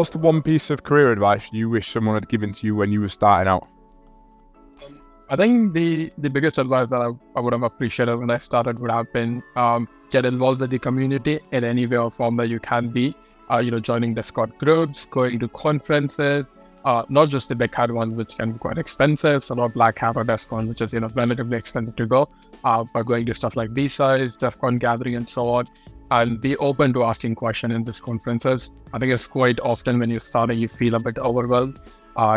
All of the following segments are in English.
what's the one piece of career advice you wish someone had given to you when you were starting out? I think the biggest advice that I would have appreciated when I started would have been get involved with the community in any way or form that you can be. Joining Discord groups, going to conferences, not just the big hat ones, which can be quite expensive, so not Black Hat or DEFCON, which is relatively expensive to go, but going to stuff like Bisani, DEFCON gathering, and so on, and be open to asking questions in these conferences. I think it's quite often when you're starting, you feel a bit overwhelmed,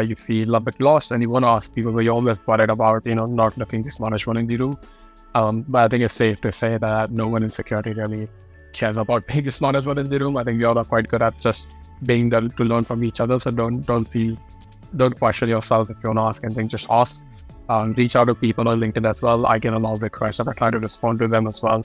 you feel a bit lost, and you want to ask people, but you're always worried about not looking the smartest one in the room. But I think it's safe to say that no one in security really cares about being the smartest one in the room. I think we all are quite good at just being there to learn from each other. So don't question yourself if you want to ask anything, just ask. Reach out to people on LinkedIn as well. I get a lot of requests and I try to respond to them as well.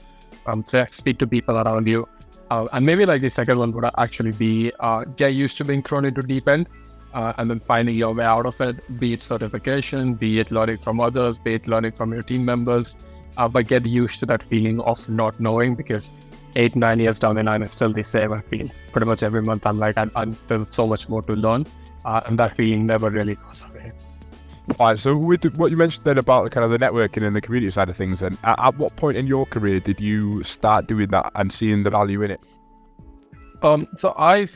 So speak to people around you. And maybe like the second one would actually be get used to being thrown into deep end and then finding your way out of it, be it certification, be it learning from others, be it learning from your team members. But get used to that feeling of not knowing, because 8-9 years down the line is still the same. I feel pretty much every month I'm like, there's so much more to learn, and that feeling never really goes away. Right, so with what you mentioned then about kind of the networking and the community side of things, and at what point in your career did you start doing that and seeing the value in it? So I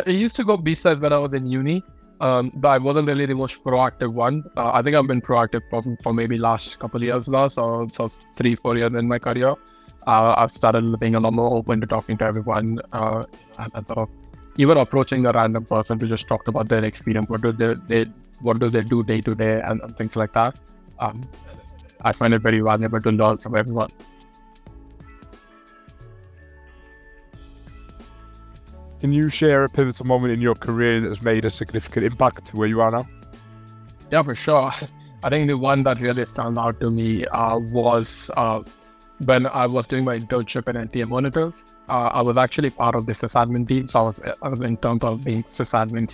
used to go B-side when I was in uni, but I wasn't really the most proactive one. I think I've been proactive for maybe last couple of years now, so 3-4 years in my career. I've started being a lot more open to talking to everyone, and sort of even approaching a random person to just talk about their experience. What do they do day to day, and things like that. I find it very valuable to learn from everyone. Can you share a pivotal moment in your career that has made a significant impact to where you are now? Yeah, for sure. I think the one that really stands out to me was when I was doing my internship in NTA Monitors. I was actually part of the sysadmin team, so I was in terms of being sysadmin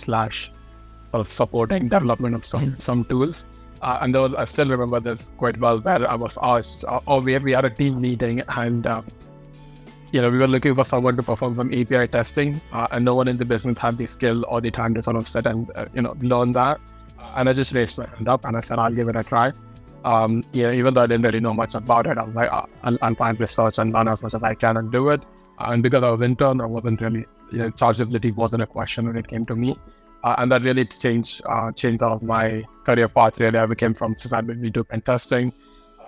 / supporting development of some tools. And I still remember this quite well, where I was asked, we had a team meeting, and we were looking for someone to perform some API testing, and no one in the business had the skill or the time to sort of sit and learn that. And I just raised my hand up and I said, I'll give it a try. Even though I didn't really know much about it, I was like, I'll find research and learn as much as I can and do it. And because I was intern, I wasn't really, chargeability wasn't a question when it came to me. And that really changed out of my career path. Really, I became from sysadmin to pen testing,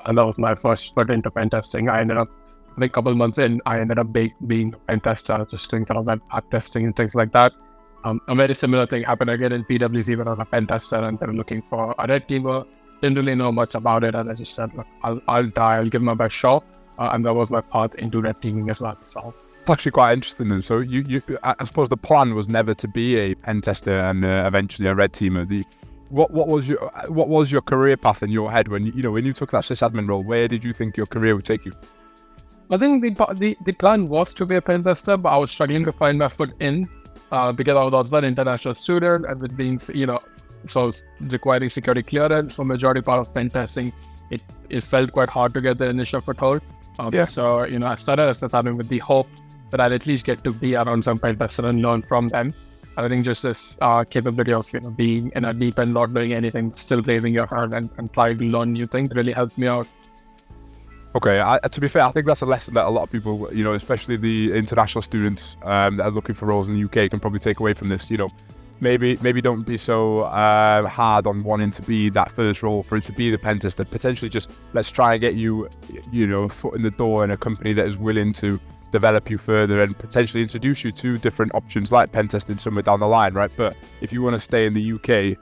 and that was my first foot into pen testing. I ended up, I think a couple months in, I ended up being a pen tester, just doing kind of web app testing and things like that. A very similar thing happened again in PwC when I was a pen tester, and they were looking for a red teamer. Didn't really know much about it, and I just said, look, I'll try, I'll give my best shot, and that was my path into red teaming as well. So it's actually quite interesting then. So you I suppose the plan was never to be a pen tester and eventually a red teamer. What was your career path in your head when you took that sysadmin role? Where did you think your career would take you? I think the plan was to be a pen tester, but I was struggling to find my foot in because I was also an international student, and with being so requiring security clearance, so majority part of pen testing, it felt quite hard to get the initial foothold. So I started as sysadmin with the hope that I'd at least get to be around some pen tester and learn from them. And I think just this capability of being in a deep end, not doing anything, still raising your hand and trying to learn new things really helped me out. Okay, to be fair, I think that's a lesson that a lot of people, especially the international students that are looking for roles in the UK, can probably take away from this. Maybe don't be so hard on wanting to be that first role for it to be the pen tester. Potentially just let's try and get you, foot in the door in a company that is willing to develop you further and potentially introduce you to different options like pen testing somewhere down the line, right? But if you want to stay in the UK,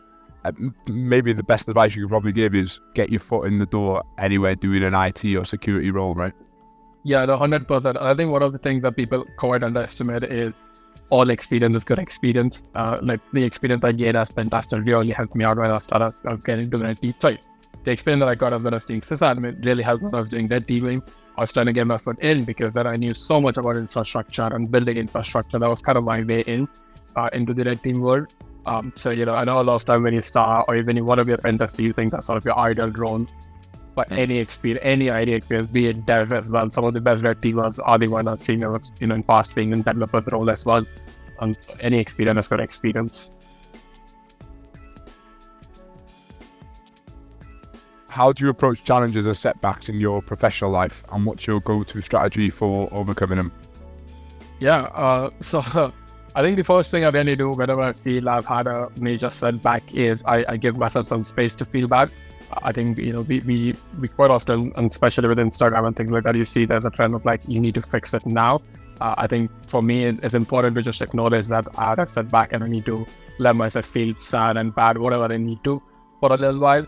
maybe the best advice you could probably give is get your foot in the door anywhere doing an IT or security role, right? Yeah, 100%. I think one of the things that people quite underestimate is all experience is good experience. Like the experience I gained as pen tester really helped me out when I started getting to red team. Sorry, the experience that I got when I was doing sysadmin really helped when I was doing red teaming. I was trying to get my foot in because then I knew so much about infrastructure and building infrastructure. That was kind of my way in into the red team world. So I know a lot of time when you start or even you want to be a pen tester, you think that's sort of your ideal role. But any idea experience, be it dev as well, some of the best red teamers are the ones I've seen in past being in developer role as well. And any experience is good experience. How do you approach challenges and setbacks in your professional life, and what's your go-to strategy for overcoming them? So I think the first thing I really do whenever I feel I've had a major setback is I give myself some space to feel bad. I think, we quite often, and especially with Instagram and things like that, you see there's a trend of like, you need to fix it now. I think for me, it's important to just acknowledge that I had a setback and I need to let myself feel sad and bad, whatever I need to, for a little while.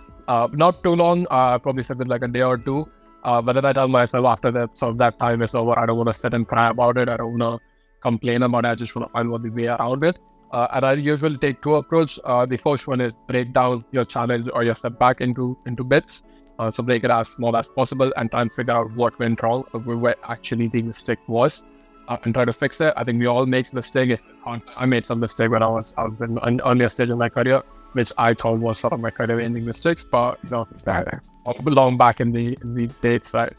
Not too long, probably something like a day or two. But then I tell myself after that, so that time is over, I don't want to sit and cry about it. I don't want to complain about it. I just want to find what the way around it. And I usually take two approaches. The first one is break down your challenge or your setback into bits. So break it as small as possible and try and figure out what went wrong, where actually the mistake was, and try to fix it. I think we all make mistakes. I made some mistake when I was in an earlier stage in my career, which I thought was sort of my career-ending mistakes, but long back in the dates, right?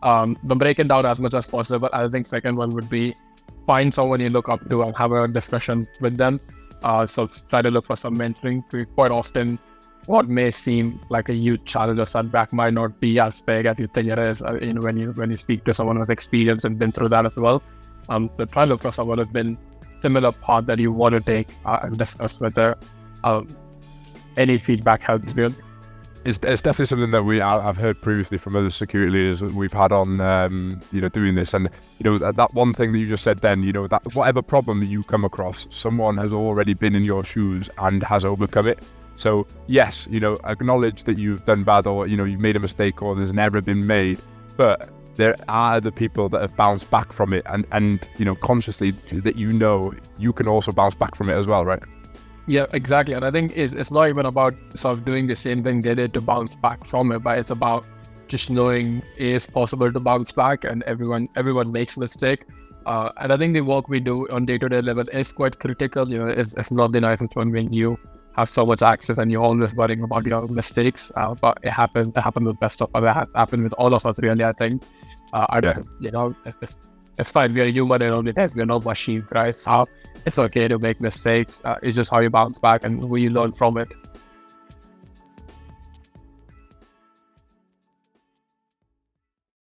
But break it down as much as possible. I think second one would be find someone you look up to and have a discussion with them. So try to look for some mentoring. Quite often, what may seem like a huge challenge or setback might not be as big as you think it is. When you speak to someone who's experienced and been through that as well. So try to look for someone who's been similar path that you want to take and discuss whether any feedback helps really. It's definitely something that I've heard previously from other security leaders that we've had on, doing this. And, that one thing that you just said then, that whatever problem that you come across, someone has already been in your shoes and has overcome it. So yes, acknowledge that you've done bad or, you've made a mistake or there's an error been made, but there are other people that have bounced back from it and consciously that you can also bounce back from it as well, right? Yeah, exactly. And I think it's not even about sort of doing the same thing they did to bounce back from it, but it's about just knowing it's possible to bounce back, and everyone makes mistake. And I think the work we do on day-to-day level is quite critical. It's not the nicest one when you have so much access and you're always worrying about your mistakes. But it happens with best of us. It has happened with all of us, really, I think. It's fine. We are human and only this. We're not machines, right? So it's okay to make mistakes. It's just how you bounce back and we learn from it.